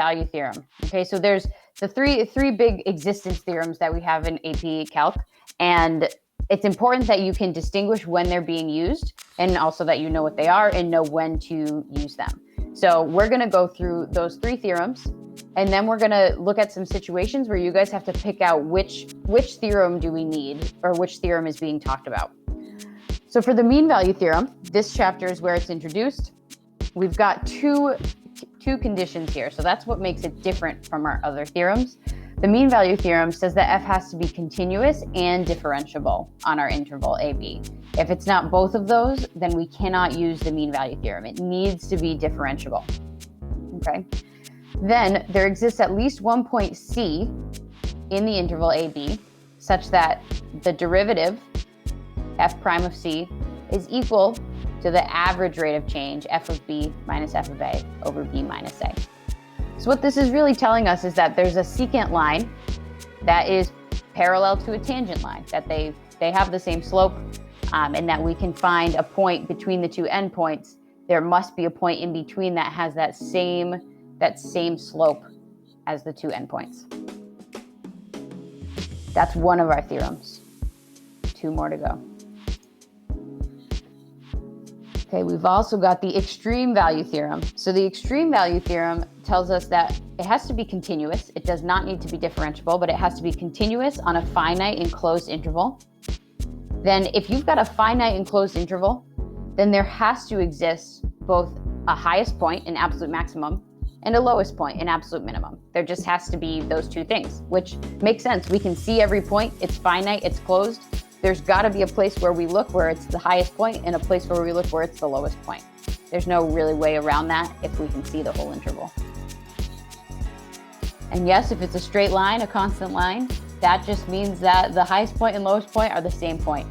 Value Theorem. Okay, so there's the three big existence theorems that we have in AP Calc, and it's important that you can distinguish when they're being used, and also that you know what they are and know when to use them. So we're going to go through those three theorems, and then we're going to look at some situations where you guys have to pick out which theorem do we need, or which theorem is being talked about. So for the mean value theorem, this chapter is where it's introduced. We've got two conditions here, so that's what makes it different from our other theorems. The mean value theorem says that f has to be continuous and differentiable on our interval AB. If it's not both of those, then we cannot use the mean value theorem. It needs to be differentiable. Okay. Then there exists at least one point C in the interval AB such that the derivative f prime of C is equal to the average rate of change f of B minus f of A over B minus A. So what this is really telling us is that there's a secant line that is parallel to a tangent line, that they have the same slope, and that we can find a point between the two endpoints. There must be a point in between that has that same slope as the two endpoints. That's one of our theorems. Two more to go. Okay, we've also got the extreme value theorem. So the extreme value theorem tells us that it has to be continuous. It does not need to be differentiable, but it has to be continuous on a finite enclosed interval. Then if you've got a finite enclosed interval, then there has to exist both a highest point, an absolute maximum, and a lowest point, an absolute minimum. There just has to be those two things, which makes sense. We can see every point. It's finite, it's closed. There's got to be a place where we look where it's the highest point and a place where we look where it's the lowest point. There's no really way around that if we can see the whole interval. And yes, if it's a straight line, a constant line, that just means that the highest point and lowest point are the same point.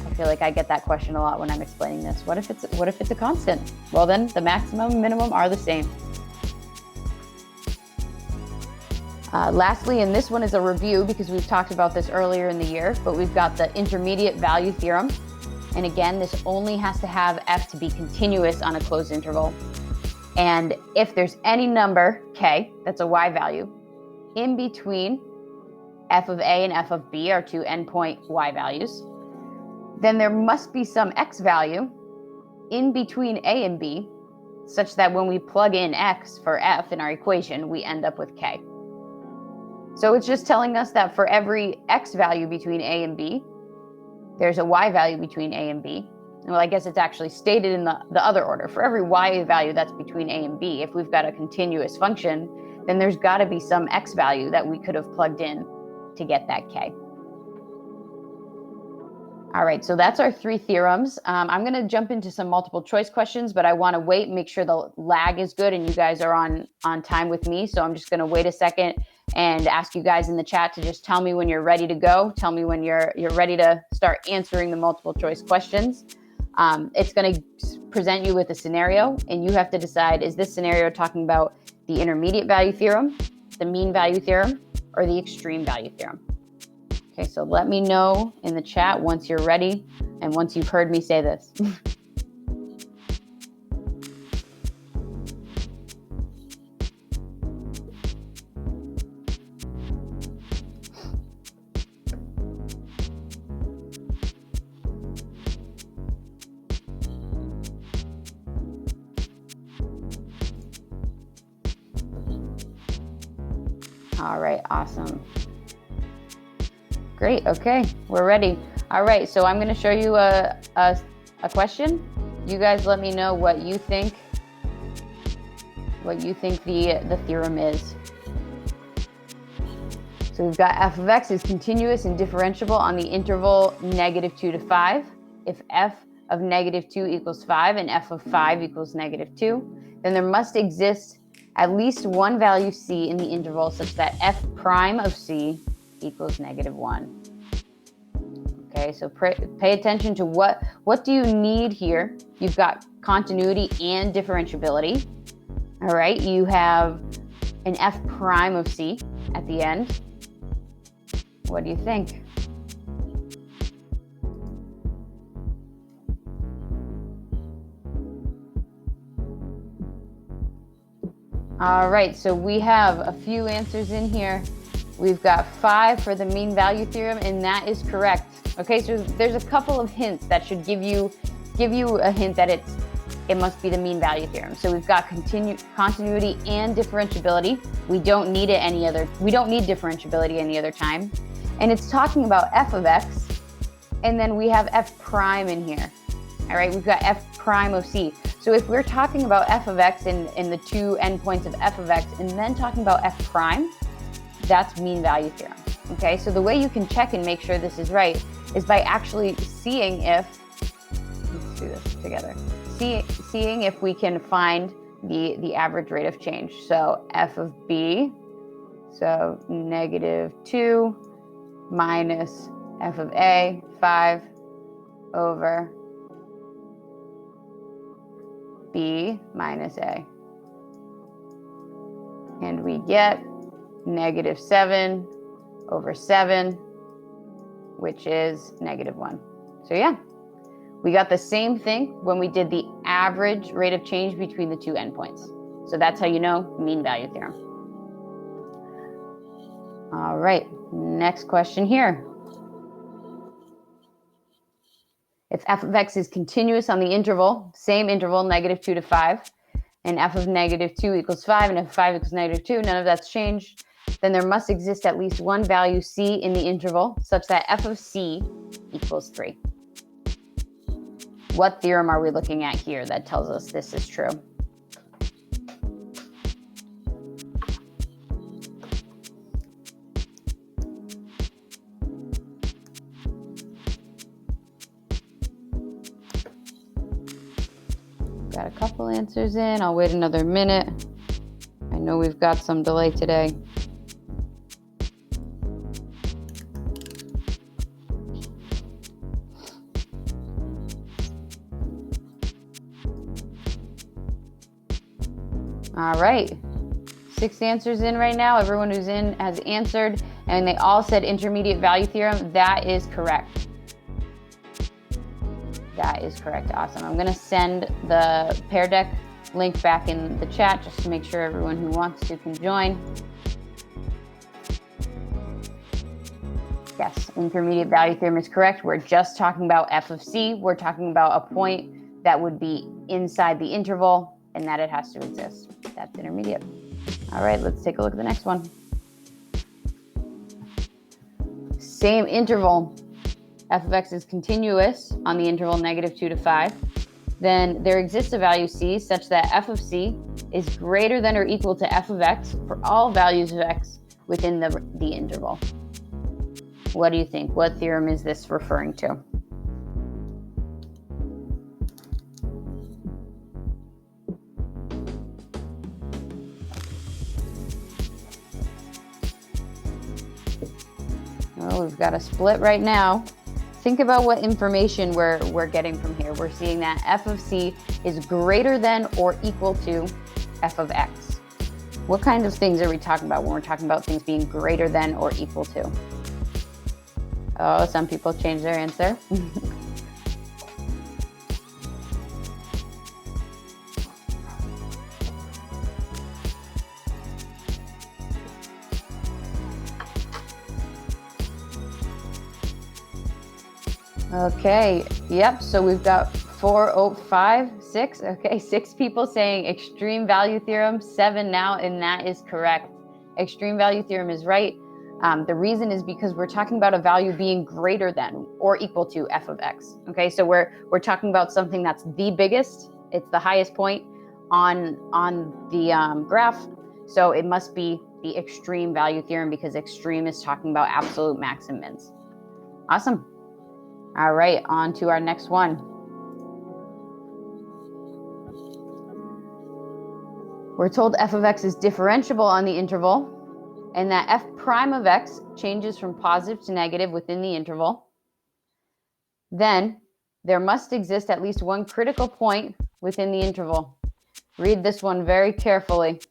I feel like I get that question a lot when I'm explaining this. What if it's a constant? Well, then the maximum and minimum are the same. Lastly, and this one is a review because we've talked about this earlier in the year, but we've got the intermediate value theorem. And again, this only has to have f to be continuous on a closed interval. And if there's any number, k, that's a y value, in between f of a and f of b are two endpoint y values, then there must be some x value in between a and b such that when we plug in x for f in our equation, we end up with k. So it's just telling us that for every x value between a and b, there's a y value between a and b. Well, I guess it's actually stated in the other order. For every y value that's between a and b, if we've got a continuous function, then there's got to be some x value that we could have plugged in to get that k. All right, so that's our three theorems. I'm going to jump into some multiple choice questions, but I want to wait and make sure the lag is good and you guys are on time with me. So I'm just going to wait a second and ask you guys in the chat to just tell me when you're ready to go. Tell me when you're ready to start answering the multiple choice questions. It's going to present you with a scenario, and you have to decide, is this scenario talking about the intermediate value theorem, the mean value theorem, or the extreme value theorem? Okay, so let me know in the chat once you're ready and once you've heard me say this. All right, awesome. Great, okay, we're ready. All right, so I'm gonna show you a question. You guys let me know what you think the theorem is. So we've got f of x is continuous and differentiable on the interval -2 to 5. If f of -2 equals 5 and f of 5 equals -2, then there must exist at least one value c in the interval such that f prime of c equals -1. Okay, so pay attention to what do you need here. You've got continuity and differentiability. All right, you have an f prime of c at the end. What do you think? All right, so we have a few answers in here. We've got 5 for the mean value theorem, and that is correct. Okay, so there's a couple of hints that should give you a hint that it must be the mean value theorem. So we've got continuity and differentiability. We don't need differentiability any other time. And it's talking about f of x, and then we have f prime in here. All right, we've got f prime of c. So if we're talking about f of x and the two endpoints of f of x, and then talking about f prime, that's mean value theorem. Okay, so the way you can check and make sure this is right is by actually seeing if, let's do this together, seeing if we can find the average rate of change. So f of b, so -2 minus f of a, 5 over b minus a. And we get -7 over 7, which is -1. So yeah, we got the same thing when we did the average rate of change between the two endpoints. So that's how you know mean value theorem. All right, next question here. If f of x is continuous on the interval, same interval, -2 to 5, and f of -2 equals 5, and f of 5 equals -2, none of that's changed, then there must exist at least one value c in the interval such that f of c equals 3. What theorem are we looking at here that tells us this is true? Got a couple answers in. I'll wait another minute. I know we've got some delay today. All right, 6 answers in right now. Everyone who's in has answered, and they all said intermediate value theorem. That is correct. That is correct. Awesome. I'm going to send the Pear Deck link back in the chat just to make sure everyone who wants to can join. Yes, intermediate value theorem is correct. We're just talking about f of c. We're talking about a point that would be inside the interval and that it has to exist. That's intermediate. All right, let's take a look at the next one. Same interval. F of x is continuous on the interval -2 to 5. Then there exists a value c such that f of c is greater than or equal to f of x for all values of x within the interval. What do you think? What theorem is this referring to? Oh, we've got a split right now. Think about what information we're getting from here. We're seeing that f of c is greater than or equal to f of x. What kind of things are we talking about when we're talking about things being greater than or equal to? Oh, some people changed their answer. Okay, yep, so we've got 4, 5, 6. Okay, 6 people saying extreme value theorem, 7 now, and that is correct. Extreme value theorem is right. The reason is because we're talking about a value being greater than or equal to f of x. Okay, so we're talking about something that's the biggest, it's the highest point on the graph, so it must be the extreme value theorem because extreme is talking about absolute max and mins. Awesome. All right, on to our next one. We're told f of x is differentiable on the interval and that f prime of x changes from positive to negative within the interval. Then there must exist at least one critical point within the interval. Read this one very carefully.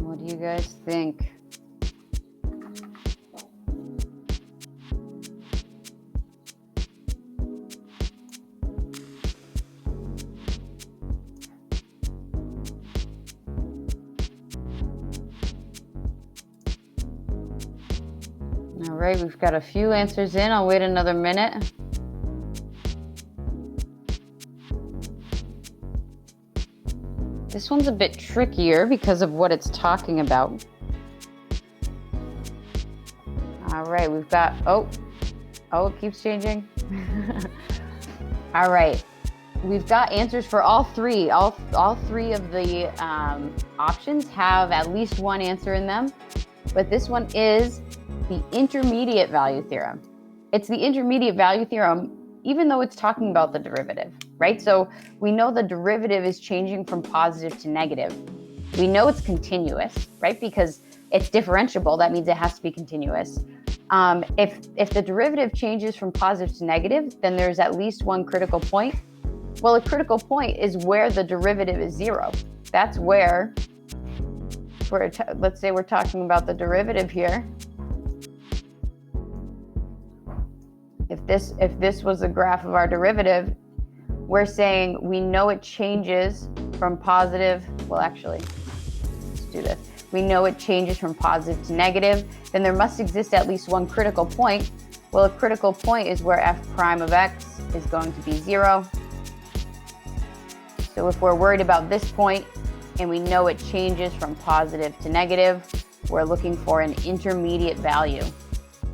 What do do you guys think? All right, we've got a few answers in. I'll wait another minute. This one's a bit trickier because of what it's talking about. All right, we've got, oh, it keeps changing. All right, we've got answers for all three. All three of the options have at least one answer in them, but this one is the intermediate value theorem. It's the intermediate value theorem, even though it's talking about the derivative, right? So we know the derivative is changing from positive to negative. We know it's continuous, right? Because it's differentiable, that means it has to be continuous. If the derivative changes from positive to negative, then there's at least one critical point. Well, a critical point is where the derivative is zero. That's where, let's say we're talking about the derivative here. If this was a graph of our derivative, we're saying we know it changes from positive, well, actually, let's do this. We know it changes from positive to negative, then there must exist at least one critical point. Well, a critical point is where f prime of x is going to be 0. So if we're worried about this point and we know it changes from positive to negative, we're looking for an intermediate value,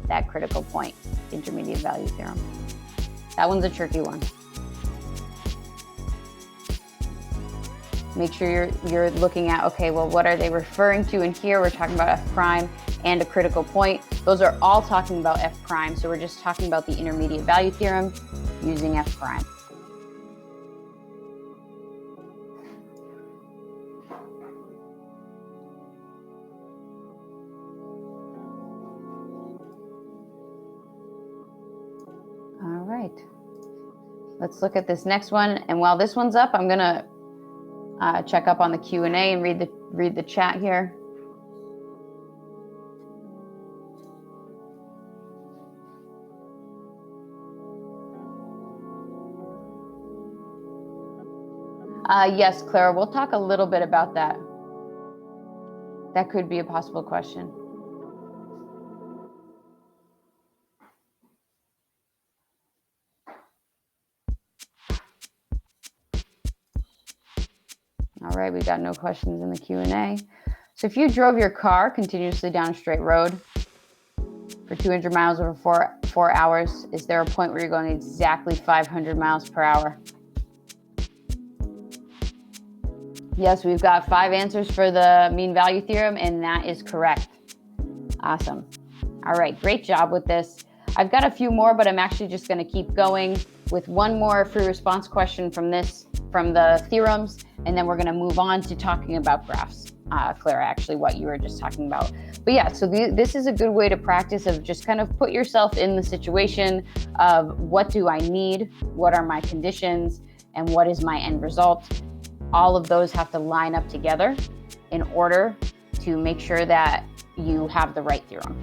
that critical point, intermediate value theorem. That one's a tricky one. Make sure you're looking at, okay, well, what are they referring to in here? We're talking about f prime and a critical point. Those are all talking about f prime, so we're just talking about the intermediate value theorem using f prime. All right, let's look at this next one. And while this one's up, I'm gonna check up on the Q&A and read the chat here. Yes, Clara, we'll talk a little bit about that. That could be a possible question. All right, we got no questions in the Q&A. So if you drove your car continuously down a straight road for 200 miles over 4 hours, is there a point where you're going exactly 500 miles per hour? Yes, we've got 5 answers for the mean value theorem, and that is correct. Awesome. All right, great job with this. I've got a few more, but I'm actually just going to keep going with one more free response question from the theorems, and then we're going to move on to talking about graphs. Clara, actually, what you were just talking about. But yeah, so this is a good way to practice of just kind of put yourself in the situation of what do I need, what are my conditions, and what is my end result. All of those have to line up together in order to make sure that you have the right theorem.